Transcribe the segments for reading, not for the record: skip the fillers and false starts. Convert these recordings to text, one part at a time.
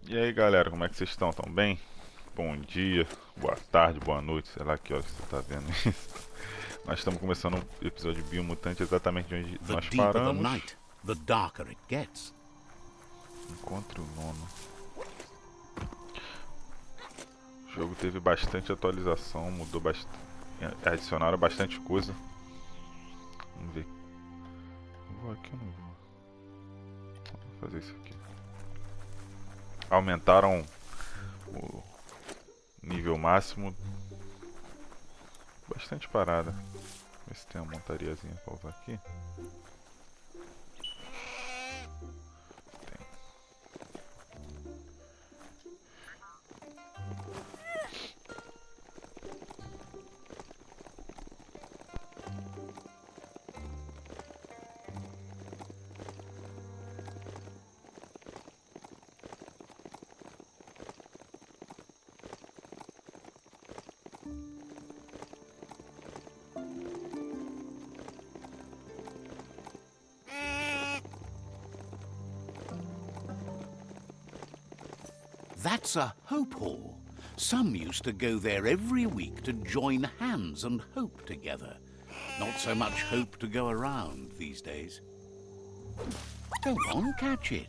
E aí galera, como é que vocês estão? Tão bem? Bom dia, boa tarde, boa noite, sei lá que horas você está vendo isso. Nós estamos começando um episódio de Biomutante exatamente onde The nós deeper the paramos. night, the darker it gets. Encontre o nono. O jogo teve bastante atualização, mudou bastante, adicionaram bastante coisa. Vamos ver. Eu vou aqui ou não vou? Vou fazer isso aqui. Aumentaram o nível máximo. Bastante parada. Ver se tem uma montariazinha pra usar aqui. Tem. That's a hope hall. Some used to go there every week to join hands and hope together. Not so much hope to go around these days. Go on, catch it.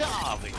Ah, the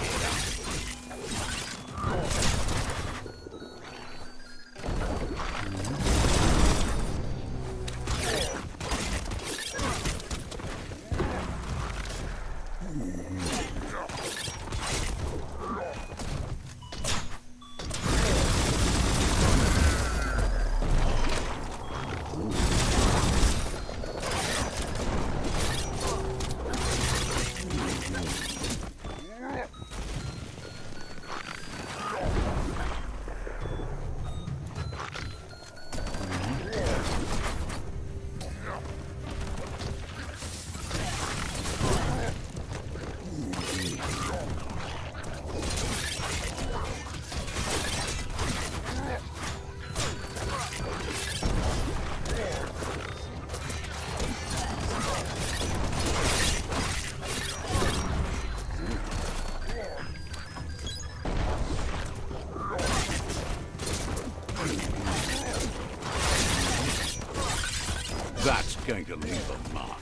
That's going to leave a mark.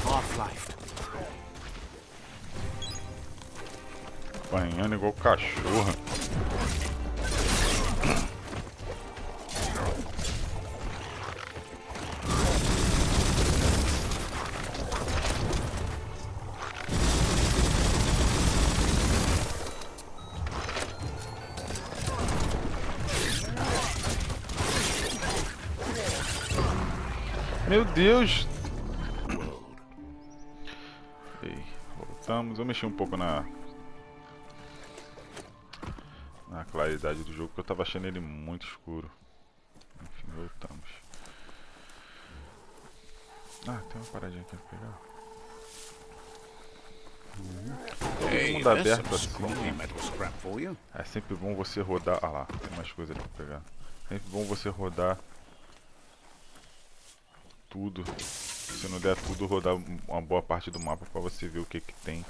Half-life. Apanhando igual cachorro. Meu Deus! Ei, voltamos. Eu mexi um pouco na claridade do jogo, porque eu tava achando ele muito escuro. Enfim, voltamos. Ah, tem uma paradinha aqui pra pegar. Hey, Mundo there's aberto some assim. scrawny metal scrap for you. É sempre bom você rodar. Ah lá, tem mais coisa ali pra pegar. Sempre bom você rodar tudo. Se não der tudo, rodar uma boa parte do mapa pra você ver o que tem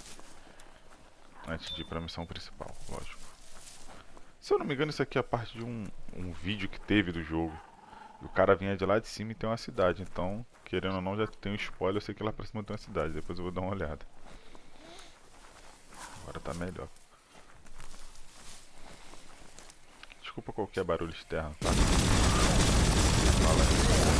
antes de ir pra missão principal, lógico. Se eu não me engano, isso aqui é parte de um vídeo que teve do jogo. O cara vinha de lá de cima e tem uma cidade, então, querendo ou não, já tem um spoiler, eu sei que lá pra cima tem uma cidade, depois eu vou dar uma olhada. Agora tá melhor. Desculpa qualquer barulho externo, tá? Fala aí.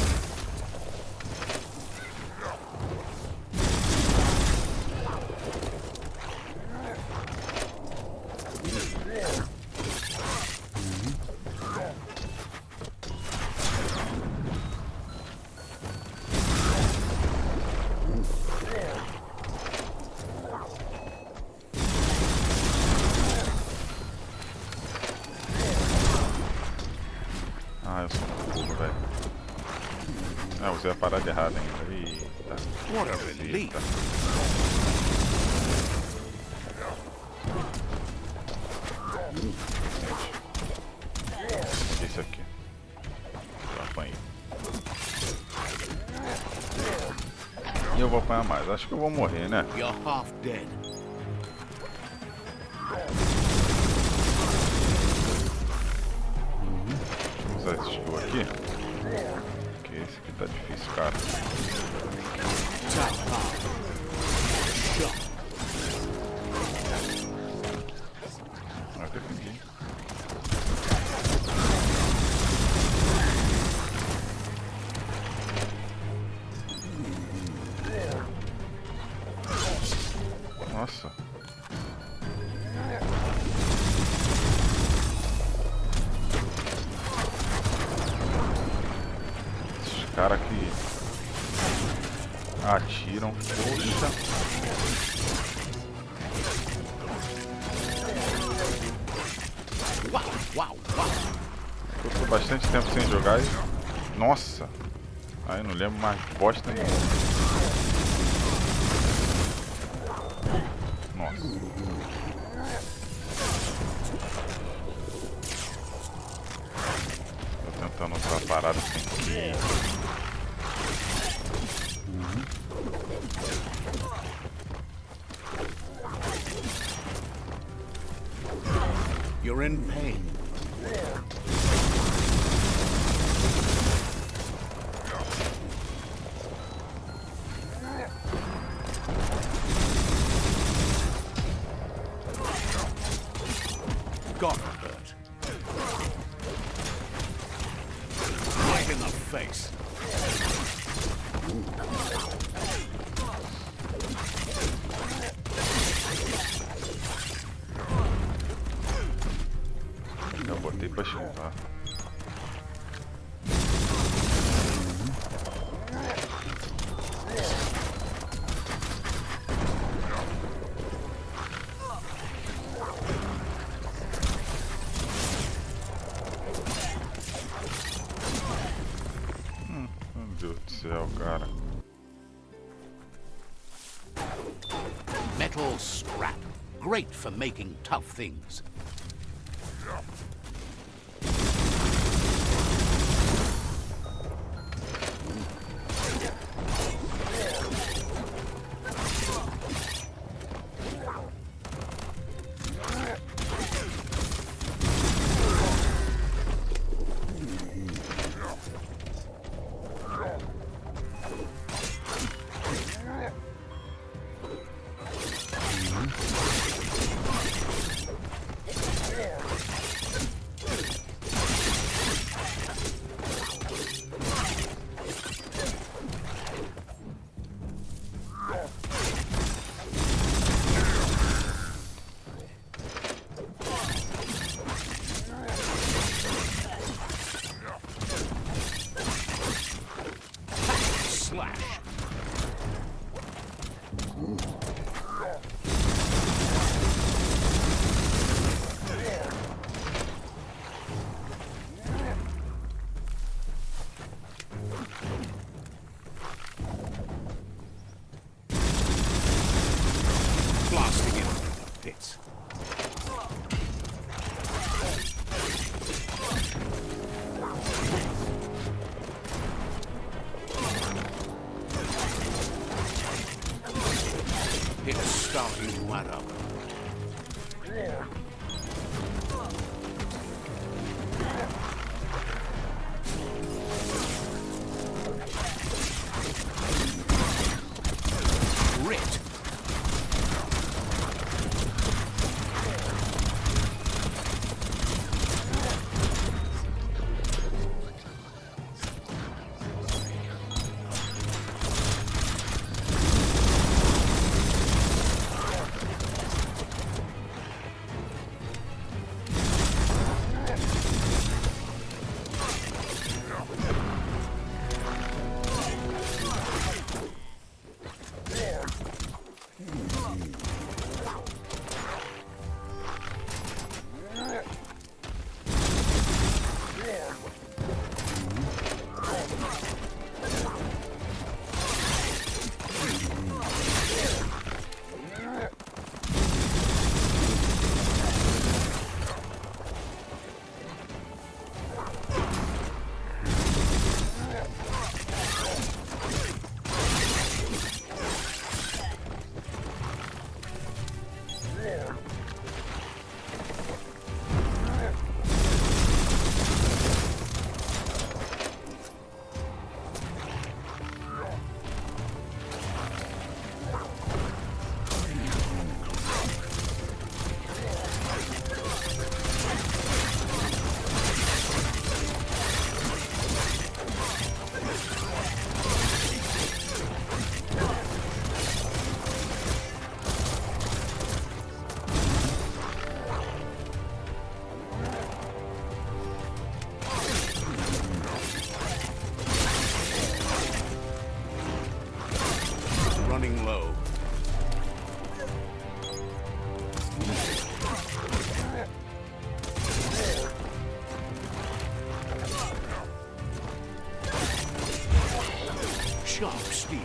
Ah, eu sou um burro, velho. Ah, usei a parada errada ainda. Eita. What a relief. Eita. vou apanhar mais. Acho que eu vou morrer, né? You're half dead. Vou usar esse skill aqui. Porque esse aqui tá difícil, cara. Ah, defendi. Nossa. Esses caras que atiram. Poxa. Eu tô bastante tempo sem jogar e... Nossa. Aí não lembro mais bosta nenhuma. Nossa. Tô tentando usar a parada sem que... You're in pain. Got hurt. Right in the face. Já botei pra chutar. Meu Deus do céu, cara. Metal scrap. Great for making tough things. Slash. Blasting in pits. It's starting to add up. Grit. Running low. Sharp steel.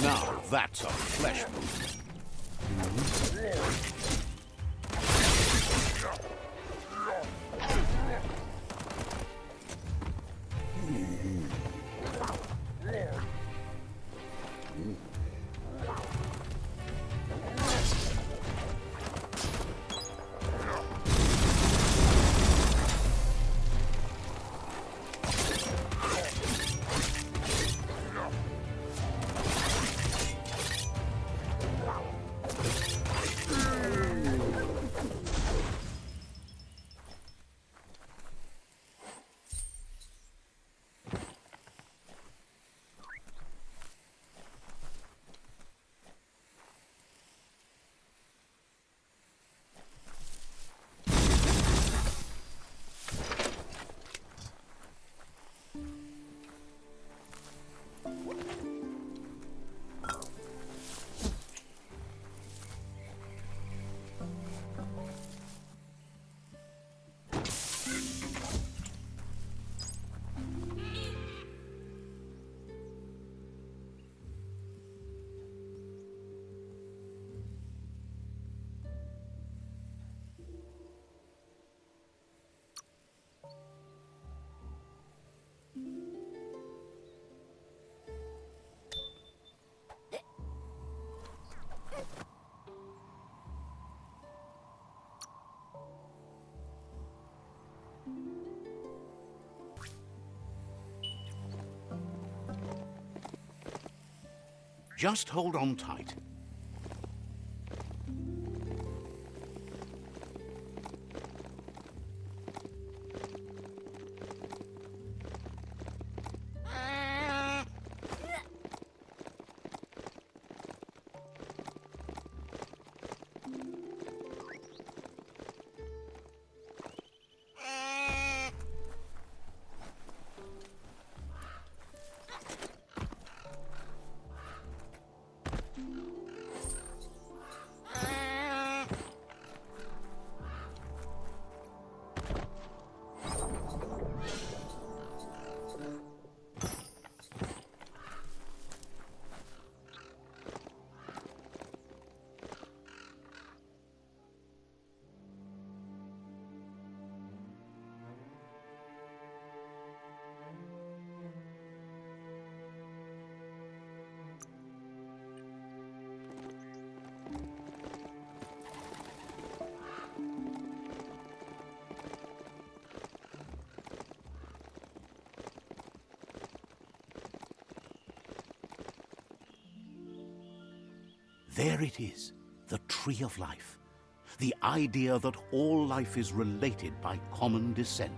Now that's a flesh wound. Just hold on tight. There it is, the tree of life. The idea that all life is related by common descent,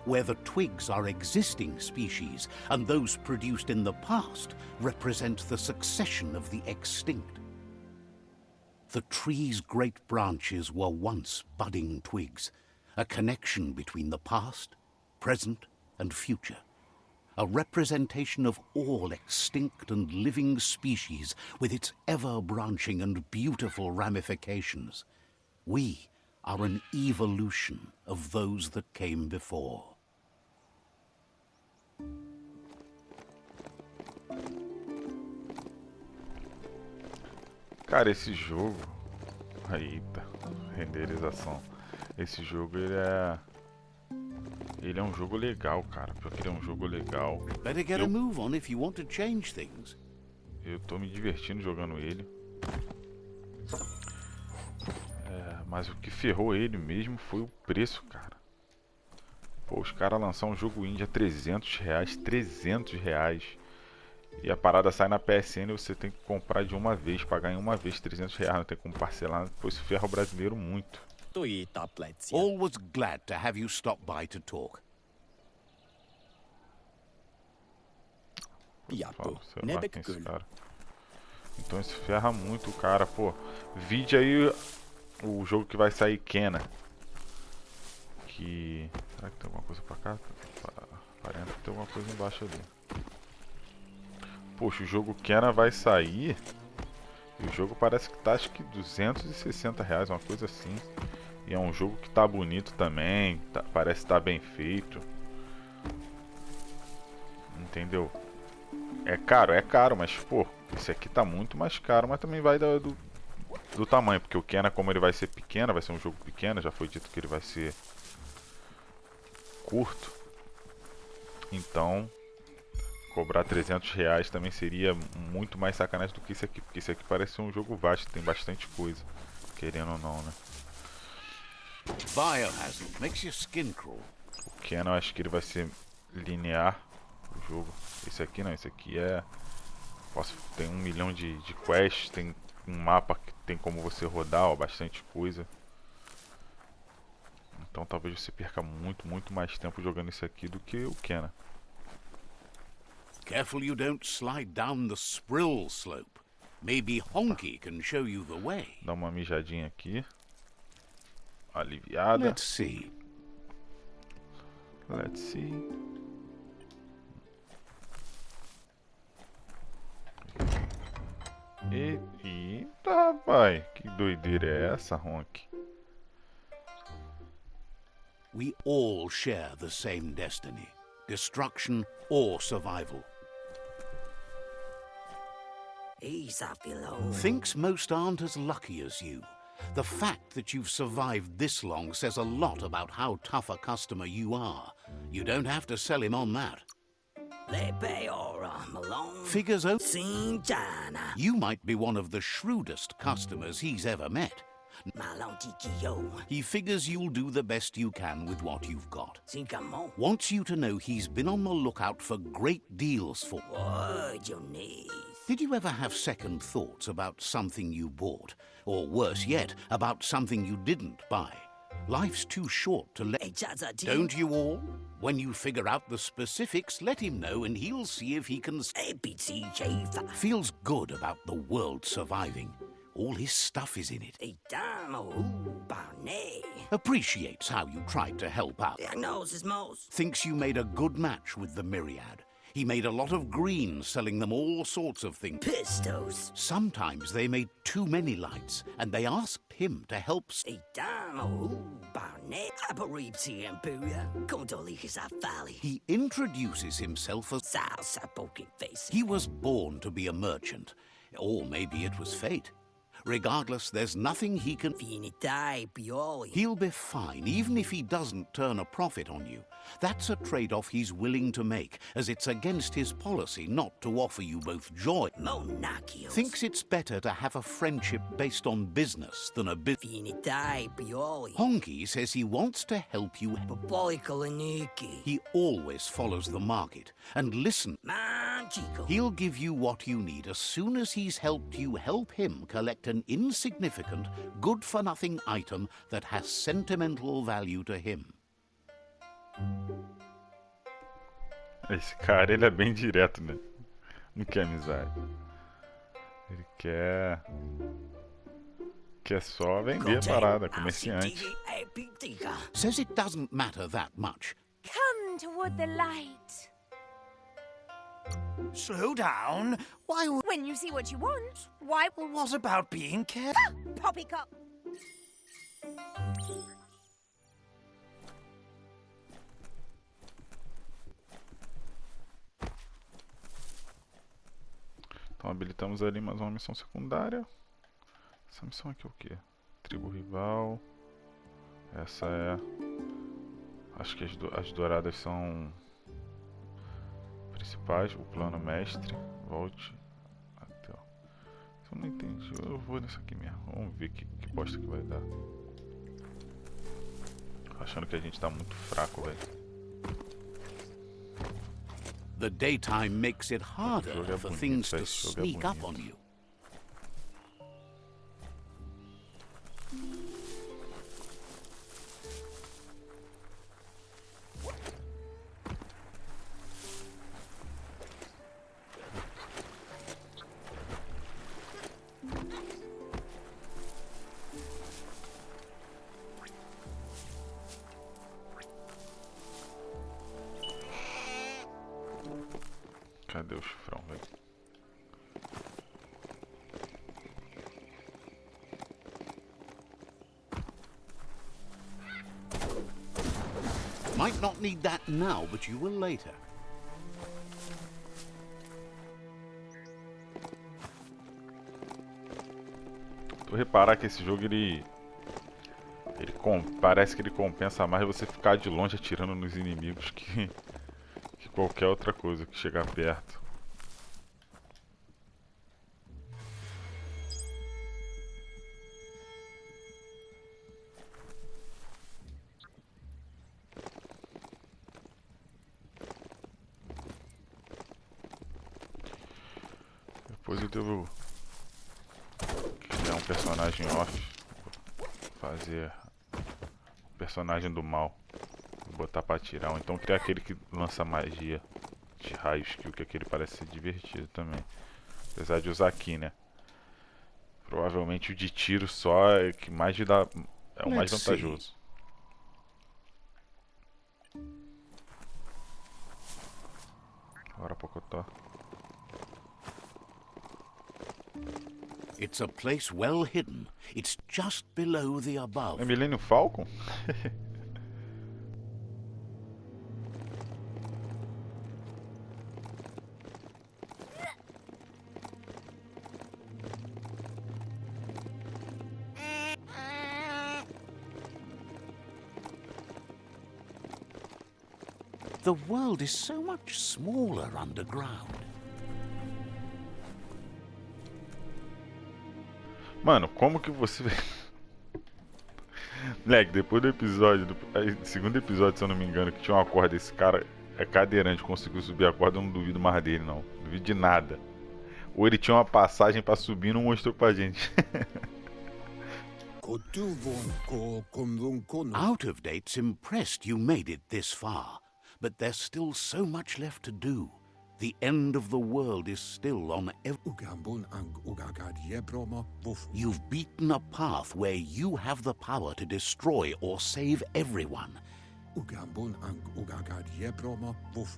where the twigs are existing species and those produced in the past represent the succession of the extinct. The tree's great branches were once budding twigs, a connection between the past, present, and future. A representation of all extinct and living species with its ever-branching and beautiful ramifications. We are an evolution of those that came before. Cara, esse jogo... Eita, renderização. Esse jogo, ele é um jogo legal, cara. Porque ele é um jogo legal. Better get a move on if you want to change things. Eu tô me divertindo jogando ele. Mas o que ferrou ele mesmo foi o preço, cara. Pô, os caras lançaram um jogo indie a R$300. R$300. E a parada sai na PSN e você tem que comprar de uma vez, pagar em uma vez R$300, não tem como parcelar. Pô, isso ferra o brasileiro muito. Always glad to have you stop by to talk. Falo, sei lá quem é esse cara. Então isso ferra muito o cara, pô. Vide aí o jogo que vai sair, Kena. Que... Será que tem alguma coisa pra cá? Parece que tem alguma coisa embaixo ali. Poxa, o jogo Kena vai sair. E o jogo parece que tá, acho que R$260, uma coisa assim. E é um jogo que tá bonito também. Parece que tá bem feito. Entendeu? É caro, mas pô, esse aqui tá muito mais caro, mas também vai do tamanho, porque o Kena, como ele vai ser pequeno, vai ser um jogo pequeno, já foi dito que ele vai ser curto. Então, cobrar R$300 também seria muito mais sacanagem do que esse aqui, porque esse aqui parece um jogo vasto, tem bastante coisa, querendo ou não, né? Biohazard makes your skin crawl. O Kena, eu acho que ele vai ser linear, o jogo. Esse aqui não, esse aqui tem 1 milhão de quests, tem um mapa que tem como você rodar, ó, bastante coisa. Então talvez você perca muito mais tempo jogando esse aqui do que o Kena. Careful you don't slide down the Sprill slope. Maybe Honky can show you the way. Dá uma mijadinha aqui. Aliviada. Let's see. Let's see. Eita, rapaz. Que doideira é essa, Honk? We all share the same destiny. Destruction or survival. Thinks most aren't as lucky as you. The fact that you've survived this long says a lot about how tough a customer you are. You don't have to sell him on that. Figures out. You might be one of the shrewdest customers he's ever met. He figures you'll do the best you can with what you've got. Wants you to know he's been on the lookout for great deals for... Did you ever have second thoughts about something you bought? Or worse yet, about something you didn't buy? Life's too short to let... Don't you all? When you figure out the specifics, let him know and he'll see if he can... Feels good about the world surviving. All his stuff is in it. Appreciates how you tried to help out. Thinks you made a good match with the Myriad. He made a lot of green, selling them all sorts of things. Pistos. Sometimes they made too many lights, and they asked him to help. He introduces himself as... He was born to be a merchant, or maybe it was fate. Regardless, there's nothing he can... He'll be fine, even if he doesn't turn a profit on you. That's a trade-off he's willing to make, as it's against his policy not to offer you both joy. Thinks it's better to have a friendship based on business than a Honky says he wants to help you. He always follows the market. And listen, he'll give you what you need as soon as he's helped you help him collect an insignificant, good-for-nothing item that has sentimental value to him. Esse cara, ele é bem direto, né? Não quer amizade. Ele quer Que é só vender a parada, comerciante. Says it doesn't matter that much. Come toward the light. Slow down. Why would... When you see what you want, why... Well, what about being careful? Poppycock. Então habilitamos ali mais uma missão secundária. Essa missão aqui é o que? Tribo rival. Essa é... Acho que as douradas são principais. O plano mestre. Volte até... Se eu não entendi, eu vou nessa aqui mesmo. Vamos ver que bosta que vai dar. Tô achando que a gente tá muito fraco, velho. The daytime makes it harder for things to sneak up on you. Cadê o chifrão, velho? Might not need that now, but you will later. Tu reparar que esse jogo parece que ele compensa mais você ficar de longe atirando nos inimigos que qualquer outra coisa que chegar perto. Depois eu devo criar um personagem off, fazer o personagem do mal, botar pra atirar, ou então criar aquele que lança magia de raios, que aquele parece ser divertido também. Apesar de usar aqui, né? Provavelmente o de tiro só é que mais dá, é o mais vantajoso. Bora, Pocotó. It's a place well hidden. It's just below the above. É Millennium Falcon? The world is so much smaller underground. Mano, como que você... Moleque, depois do episódio, segundo episódio, se eu não me engano, que tinha uma corda, esse cara é cadeirante, conseguiu subir a corda, eu não duvido mais dele, não. Não duvido de nada. Ou ele tinha uma passagem pra subir e não mostrou pra gente. Out of Date's impressed you made it this far, but there's still so much left to do. The end of the world is still on You've beaten a path where you have the power to destroy or save everyone.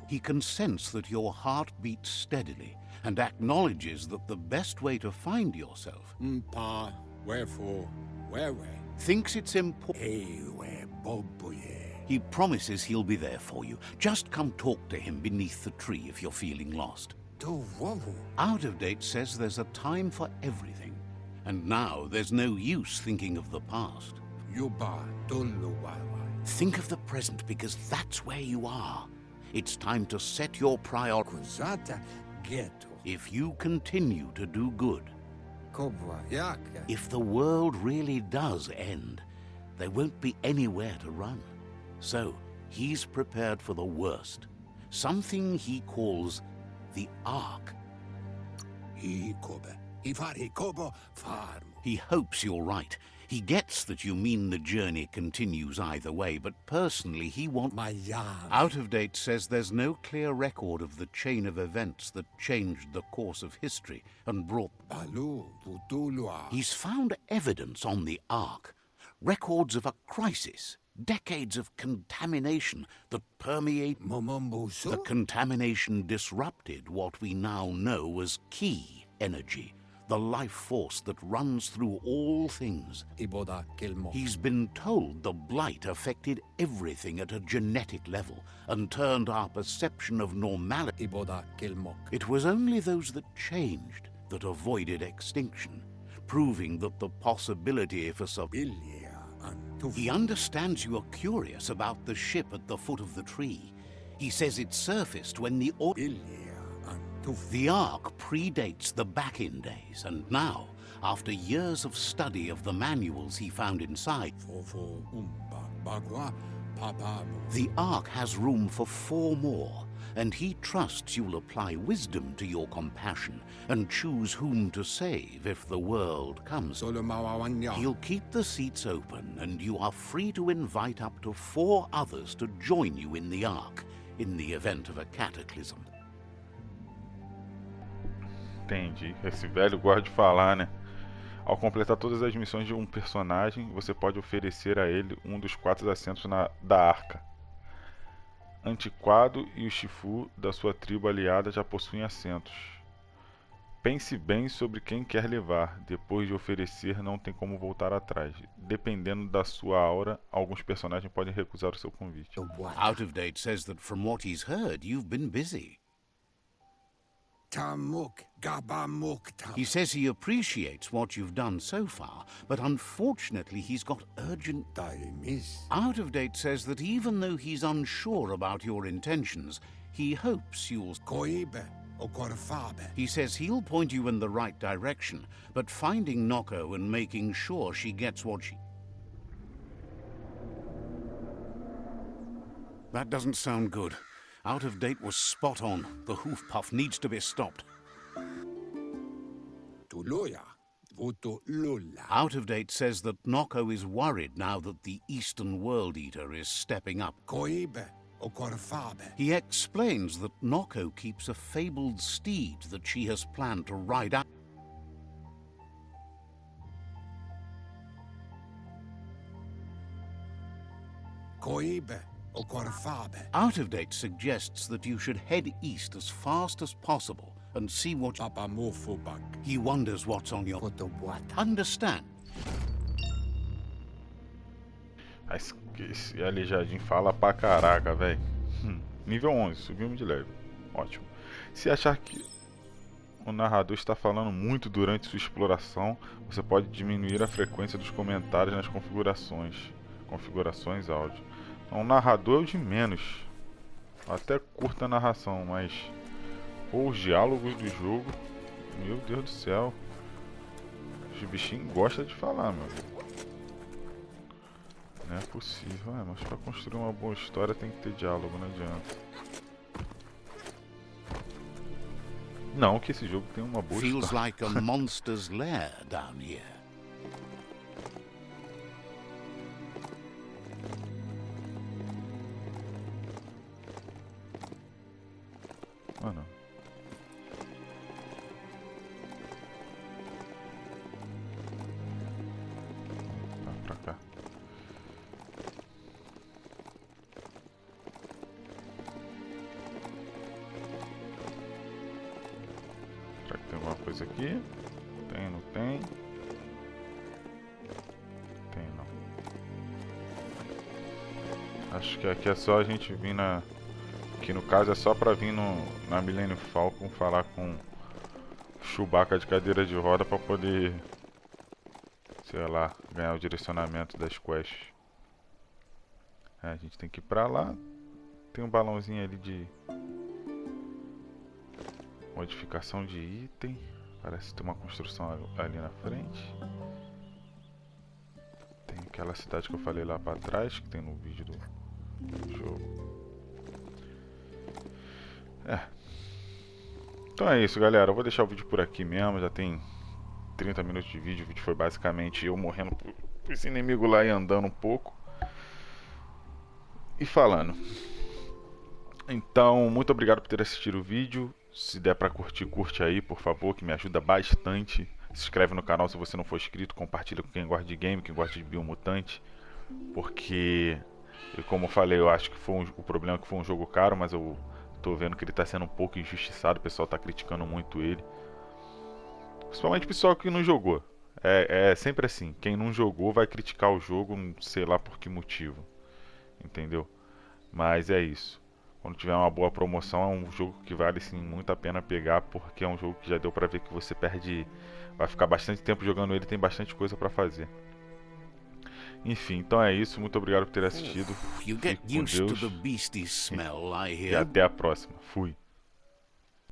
He can sense that your heart beats steadily and acknowledges that the best way to find yourself thinks it's important. He promises he'll be there for you. Just come talk to him beneath the tree if you're feeling lost. Out of Date says there's a time for everything. And now there's no use thinking of the past. Think of the present, because that's where you are. It's time to set your priorities. If you continue to do good, if the world really does end, there won't be anywhere to run. So, he's prepared for the worst. Something he calls the Ark. He hopes you're right. He gets that you mean the journey continues either way, but personally he wants... Out of Date says there's no clear record of the chain of events that changed the course of history and brought... He's found evidence on the Ark, records of a crisis, decades of contamination that permeate... The contamination disrupted what we now know as key energy, the life force that runs through all things. He's been told the blight affected everything at a genetic level and turned our perception of normality. It was only those that changed that avoided extinction, proving that the possibility for He understands you are curious about the ship at the foot of the tree. He says it surfaced when the Ark predates the back-in days, and now, after years of study of the manuals he found inside, the Ark has room for 4 more, and he trusts you'll apply wisdom to your compassion and choose whom to save if the world comes. He'll keep the seats open, and you are free to invite up to 4 others to join you in the Ark in the event of a cataclysm. Entendi. Esse velho gosta de falar, né? Ao completar todas as missões de um personagem, você pode oferecer a ele um dos 4 assentos da arca. Antiquado e o Shifu da sua tribo aliada já possuem assentos. Pense bem sobre quem quer levar. Depois de oferecer, não tem como voltar atrás. Dependendo da sua aura, alguns personagens podem recusar o seu convite. Out of Date says that from what he's heard, you've been busy. He says he appreciates what you've done so far, but unfortunately he's got urgent... Out of Date says that even though he's unsure about your intentions, he hopes you'll... He says he'll point you in the right direction, but finding Noko and making sure she gets what she... That doesn't sound good. Out of Date was spot on. The hoof puff needs to be stopped. Out of Date says that Noko is worried now that the Eastern World Eater is stepping up. He explains that Noko keeps a fabled steed that she has planned to ride out. Out of Date suggests that you should head east as fast as possible and see what... He wonders what's on your... Understand? Esse aleijadinho fala pra caraca, velho. Nível 11, subimos de leve. Ótimo. Se achar que o narrador está falando muito durante sua exploração, você pode diminuir a frequência dos comentários nas configurações áudio. Então, o narrador é o de menos. Até curta a narração, mas os diálogos do jogo, meu Deus do céu, os bichinhos gostam de falar, meu. Não é possível, mas para construir uma boa história tem que ter diálogo, não adianta. Não que esse jogo tenha uma boa história. Feels like a monster's lair down here. Ah, não. Tá pra cá. Será que tem alguma coisa aqui? Tem, não tem? Tem, não. Acho que aqui é só a gente vir na... Que no caso é só pra vir na Millennium Falcon falar com Chewbacca de cadeira de roda pra poder, sei lá, ganhar o direcionamento das quests. A gente tem que ir pra lá. Tem um balãozinho ali de modificação de item. Parece ter uma construção ali na frente. Tem aquela cidade que eu falei lá pra trás, que tem no vídeo do jogo. Então é isso, galera. Eu vou deixar o vídeo por aqui mesmo. Já tem 30 minutos de vídeo. O vídeo foi basicamente eu morrendo por esse inimigo lá e andando um pouco. E falando. Então, muito obrigado por ter assistido o vídeo. Se der pra curtir, curte aí, por favor, que me ajuda bastante. Se inscreve no canal se você não for inscrito. Compartilha com quem gosta de game, quem gosta de Biomutante. Porque, como eu falei, eu acho que foi o problema é que foi um jogo caro, mas eu tô vendo que ele tá sendo um pouco injustiçado. O pessoal tá criticando muito ele. Principalmente o pessoal que não jogou. É sempre assim. Quem não jogou vai criticar o jogo, sei lá por que motivo. Entendeu? Mas é isso. Quando tiver uma boa promoção, é um jogo que vale sim muito a pena pegar, porque é um jogo que já deu pra ver que você perde, vai ficar bastante tempo jogando ele, tem bastante coisa pra fazer. Enfim, então é isso, muito obrigado por ter assistido. You Fique get com used to Deus the beastly smell, I e hear. até a próxima. Fui.